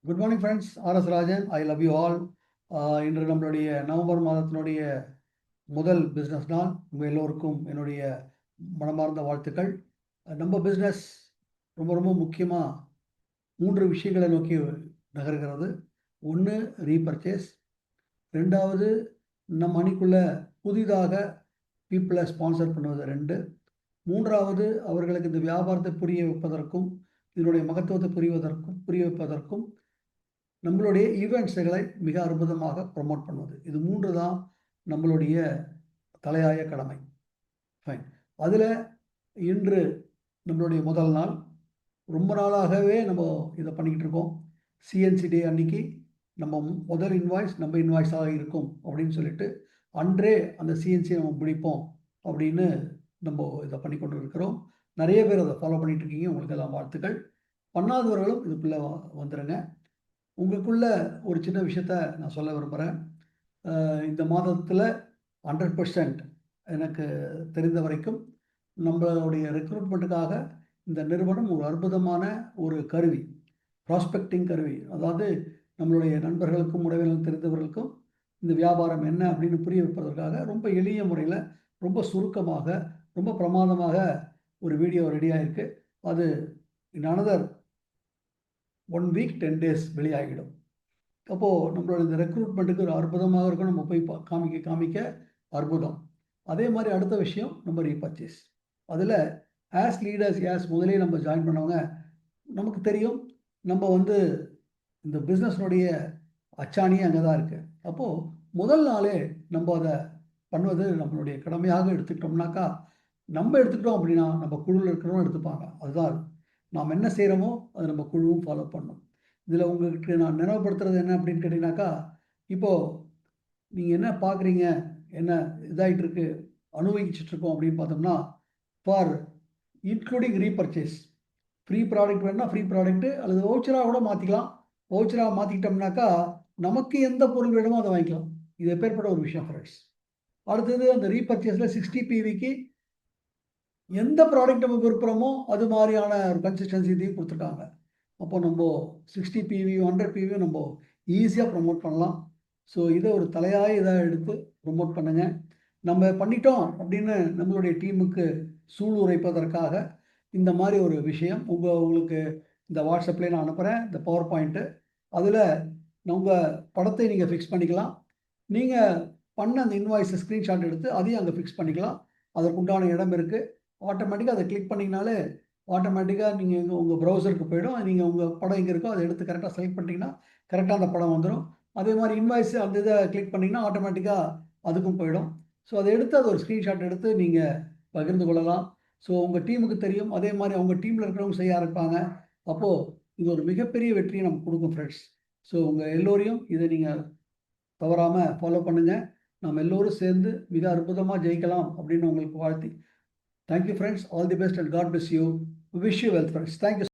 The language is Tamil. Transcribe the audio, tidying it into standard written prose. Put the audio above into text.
Good morning friends. R S Rajan, I love you all. இன்று நம்மளுடைய நவம்பர் மாதத்தினுடைய முதல் பிஸ்னஸ் நாள். உங்கள் எல்லோருக்கும் என்னுடைய மனமார்ந்த வாழ்த்துக்கள். நம்ம பிஸ்னஸ் ரொம்ப ரொம்ப முக்கியமாக 3 விஷயங்களை நோக்கி நகர்கிறது. ஒன்று ரீபர்ச்சேஸ், ரெண்டாவது நம்ம அணிக்குள்ள புதிதாக பீப்புளை ஸ்பான்சர் பண்ணுவது, 2, மூன்றாவது அவர்களுக்கு இந்த வியாபாரத்தை புரிய வைப்பதற்கும் இதனுடைய மகத்துவத்தை புரிய வைப்பதற்கும் நம்மளுடைய ஈவெண்ட்ஸுகளை மிக அற்புதமாக ப்ரமோட் பண்ணுவது. இது 3 தான் நம்மளுடைய தலையாய கடமை. ஃபைன். அதில் இன்று நம்மளுடைய முதல் நாள். ரொம்ப நாளாகவே நம்ம இதை பண்ணிக்கிட்டு இருக்கோம். சிஎன்சி டே அன்னைக்கு நம்ம முதல் இன்வாய்ஸ் நம்ம இன்வாய்ஸாக இருக்கும் அப்படின்னு சொல்லிட்டு அன்றே அந்த சிஎன்சியை நம்ம பிடிப்போம் அப்படின்னு நம்ம இதை பண்ணி கொண்டு இருக்கிறோம். நிறைய பேர் அதை ஃபாலோ பண்ணிகிட்டு இருக்கீங்க. உங்களுக்கு எல்லாம் வாழ்த்துக்கள். பண்ணாதவர்களும் இதுக்குள்ளே வந்துடுங்க. உங்களுக்குள்ள ஒரு சின்ன விஷயத்த நான் சொல்ல விரும்புகிறேன். இந்த மாதத்தில் 100% எனக்கு தெரிந்த வரைக்கும் நம்மளுடைய ரெக்ரூட்மெண்ட்டுக்காக இந்த நிறுவனம் ஒரு அற்புதமான ஒரு கருவி, ப்ராஸ்பெக்டிங் கருவி. அதாவது நம்மளுடைய நண்பர்களுக்கும் உறவினர்களுக்கும் தெரிந்தவர்களுக்கும் இந்த வியாபாரம் என்ன அப்படின்னு புரிய வைப்பதற்காக ரொம்ப எளிய முறையில், ரொம்ப சுருக்கமாக, ரொம்ப பிரமாதமாக ஒரு வீடியோ ரெடியாக இருக்குது. அது இன் அனதர் 1 வீக் 10 டேஸ் வெளியாகிடும். அப்போது நம்மளோட இந்த ரெக்ரூட்மெண்ட்டுக்கு ஒரு அற்புதமாக இருக்கும். நம்ம போய் காமிக்க அற்புதம். அதே மாதிரி அடுத்த விஷயம் நம்ம ரீபர்ச்சேஸ். அதில் ஆஸ் லீடர்ஸ் முதலே நம்ம ஜாயின் பண்ணவங்க நமக்கு தெரியும். நம்ம இந்த பிஸ்னஸ்னுடைய அச்சாணியே அங்கே தான் இருக்குது. அப்போது முதல் நாளே நம்ம அதை பண்ணுவது நம்மளுடைய கடமையாக எடுத்துக்கிட்டோம்னாக்கா, நம்ம எடுத்துக்கிட்டோம் அப்படின்னா நம்ம குழுவில் இருக்கிறவங்க எடுத்துப்பாங்க. அதுதான் நாம் என்ன செய்கிறோமோ அதை நம்ம குழுவும் ஃபாலோ பண்ணணும். இதில் உங்களுக்கு நான் நினைவுபடுத்துறது என்ன அப்படின்னு கேட்டிங்கனாக்கா, இப்போது நீங்கள் என்ன பார்க்குறீங்க, என்ன இதாகிட்டுருக்கு, அனுபவிச்சிட்ருக்கோம் அப்படின்னு பார்த்தோம்னா, for including repurchase, free product வேணுன்னா ஃப்ரீ ப்ராடக்ட்டு அல்லது வவுச்சராக கூட மாற்றிக்கலாம். வவுச்சராக மாற்றிக்கிட்டோம்னாக்கா நமக்கு எந்த பொருள் வேணுமோ அதை வாங்கிக்கலாம். இது எப்பேற்பட்ட ஒரு விஷயம் ஃப்ரெண்ட்ஸ். அடுத்தது அந்த ரீபர்ச்சேஸில் 60 பிவிக்கு எந்த ப்ராடக்ட் நம்ம விருப்புகிறோமோ அது மாதிரியான ஒரு கன்சிஸ்டன்சி இதையும் கொடுத்துருக்காங்க. அப்போ நம்ம 60 பிவி 100 பிவியும் நம்ம ஈஸியாக ப்ரமோட் பண்ணலாம். ஸோ இதை ஒரு தலையாய இதாக எடுத்து ப்ரமோட் பண்ணுங்கள். நம்ம பண்ணிட்டோம் அப்படின்னு நம்மளுடைய டீமுக்கு சூழ் உரைப்பதற்காக இந்த மாதிரி ஒரு விஷயம் உங்களுக்கு இந்த வாட்ஸ்அப்லேயே நான் அனுப்புகிறேன். இந்த பவர் பாயிண்ட்டு அதில் உங்கள் படத்தை நீங்கள் ஃபிக்ஸ் பண்ணிக்கலாம். நீங்கள் பண்ண அந்த இன்வாய்ஸை ஸ்க்ரீன்ஷாட் எடுத்து அதையும் அங்கே ஃபிக்ஸ் பண்ணிக்கலாம். அதற்குண்டான இடம் இருக்குது. ஆட்டோமேட்டிக்காக அதை கிளிக் பண்ணிங்கனாலே ஆட்டோமேட்டிக்காக நீங்கள் உங்கள் ப்ரௌசருக்கு போய்டும். நீங்கள் உங்கள் படம் எங்கே இருக்கோ அதை எடுத்து கரெக்டாக செலக்ட் பண்ணிட்டீங்கன்னா கரெக்டாக அந்த படம் வந்துடும். அதே மாதிரி இன்வாய்ஸ் அந்த இதை கிளிக் பண்ணிங்கன்னா ஆட்டோமேட்டிக்காக அதுக்கும் போயிடும். ஸோ அதை எடுத்து அதை ஒரு ஸ்க்ரீன்ஷாட் எடுத்து நீங்கள் பகிர்ந்து கொள்ளலாம். ஸோ உங்கள் டீமுக்கு தெரியும். அதே மாதிரி அவங்க டீமில் இருக்கிறவங்க செய்ய ஆரம்பிப்பாங்க. அப்போது இது ஒரு மிகப்பெரிய வெற்றியை நமக்கு கொடுக்கும் ஃப்ரெண்ட்ஸ். ஸோ உங்கள் எல்லோரையும் இதை நீங்கள் தவறாமல் ஃபாலோ பண்ணுங்கள். நாம் எல்லோரும் சேர்ந்து மிக அற்புதமாக ஜெயிக்கலாம் அப்படின்னு உங்களுக்கு வாழ்த்தி, thank you friends. All the best and God bless you. Wish you well, friends. Thank you.